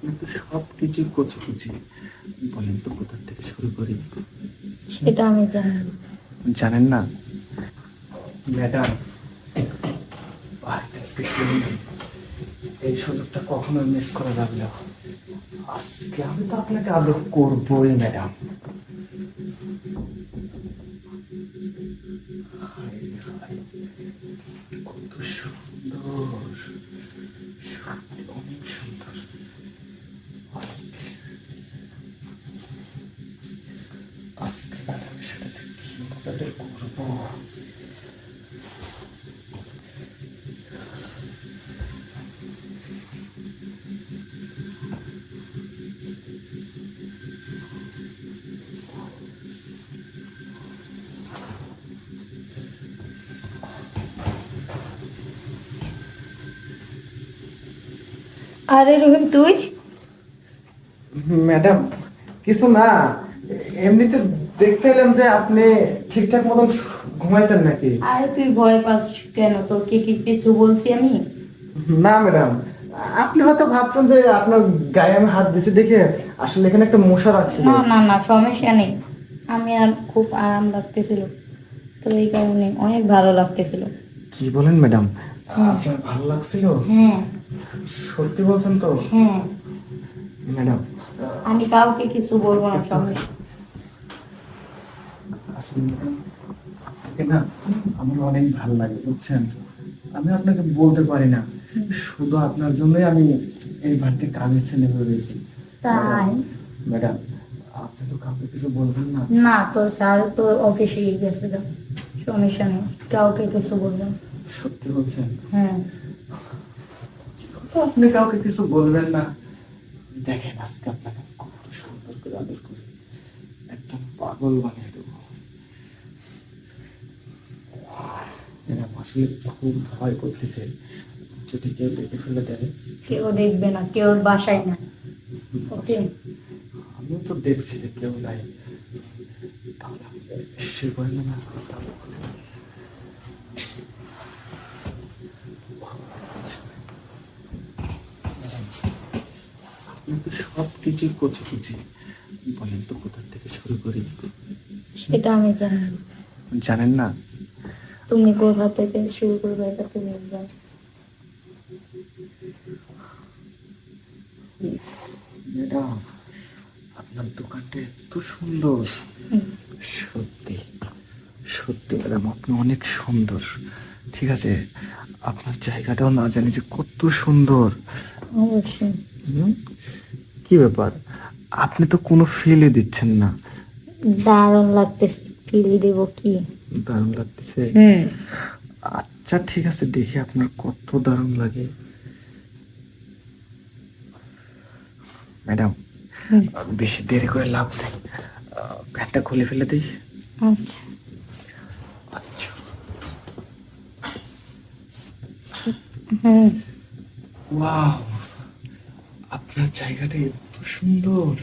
আপনি তো সব কিছু কচি কচি বলেন তো কোথা থেকে শুরু করি? সেটা আমি জানি না। জানেন না ম্যাডাম, বাড়িতে আজকে কেউ নেই। এই সুযোগটা কখনোই মিস করা যাবে না। আজকে আমি তো আপনাকে আদর করবোই ম্যাডাম। কত সুন্দর, সত্যি অনেক সুন্দর। আজকে আজকে ম্যাডামের সাথে যে কি মজাটা করবো। আরে রহিম, তুই? ম্যাডাম কিছু না, এমনিতে দেখতে এলাম যে আপনি ঠিকঠাক মতন ঘুমাইছেন নাকি। আরে তুই ভয় পাস কেন? তোকে কি কিছু বলছি আমি? না ম্যাডাম, আপনি হয়তো ভাবছেন যে আপনার গায়ে আমি হাত দিছি দেখে, আসলে এখানে একটা মশা রাখছিল। না না না, সমস্যা নেই। আমি আর খুব আরাম লাগতেছিল, তো এই কারণে অনেক ভালো লাগতেছিল। কি বলেন ম্যাডাম, আপনার ভালো লাগছিল? হ্যাঁ সত্যি বলছেন তো? হ্যাঁ, ম্যাডাম আমি কাউকে কিছু বলবো না, সমস্যা। আসলে ম্যাডাম, আপনাকে না আমার অনেক ভালো লাগে বুঝছেন। আমি আপনাকে বলতে পারি না, শুধু আপনার জন্যই আমি এই বাড়িতে কাজের ছেলে হয়ে রয়েছি। তাই? ম্যাডাম আপনি তো কাউকে কিছু বলবেন না? না, তোর স্যার তো অফিসে গেছিল, সমস্যা নেই, কাউকে কিছু বলবো না। সত্যি বলছেন? হ্যাঁ। তো আপনি কাউকে কিছু বলবেন না। দেখেন আজকে আপনাকে কত সুন্দর করে আদর করি, একদম পাগল বানিয়ে দেবো। এরা আসলে খুব ভয় করতেছে, যদি কেউ দেখে ফেলে দেয়। কেউ দেখবে না, কেউ বাসায় না। ওকে। আমিও তো দেখছি যে কেউ নাই, তাহলে আমি সে পরিমাণে আস্তে আস্তে আদর করি। আপনি তো সব কিছু কচি কচি বলেন তো কোথা থেকে শুরু করি? সেটা আমি জানি না। জানেন না? তুমি কোথা থেকে শুরু করবে এটা তুমি জানো। ম্যাডাম আপনার দোকানটা এত সুন্দর। সত্যি সত্যি ম্যাডাম আপনি অনেক সুন্দর। ঠিক আছে, আপনার জায়গাটাও না জানি যে কত সুন্দর। অবশ্যই। হুম, কি ব্যাপার, আপনি তো কোনো ফিলই দিচ্ছেন না। দারুণ লাগতেছে, ফিলি দেব কি? দারুণ লাগতেছে? হুম। আচ্ছা ঠিক আছে, দেখি আপনার কত দারুণ লাগে। ম্যাডাম হুম। বেশি দেরি করে লাভ নেই, প্যান্টটা খুলে ফেলে দিই। আচ্ছা। আচ্ছা। হুম। ওয়াও, আপনার জায়গাটা এত সুন্দর।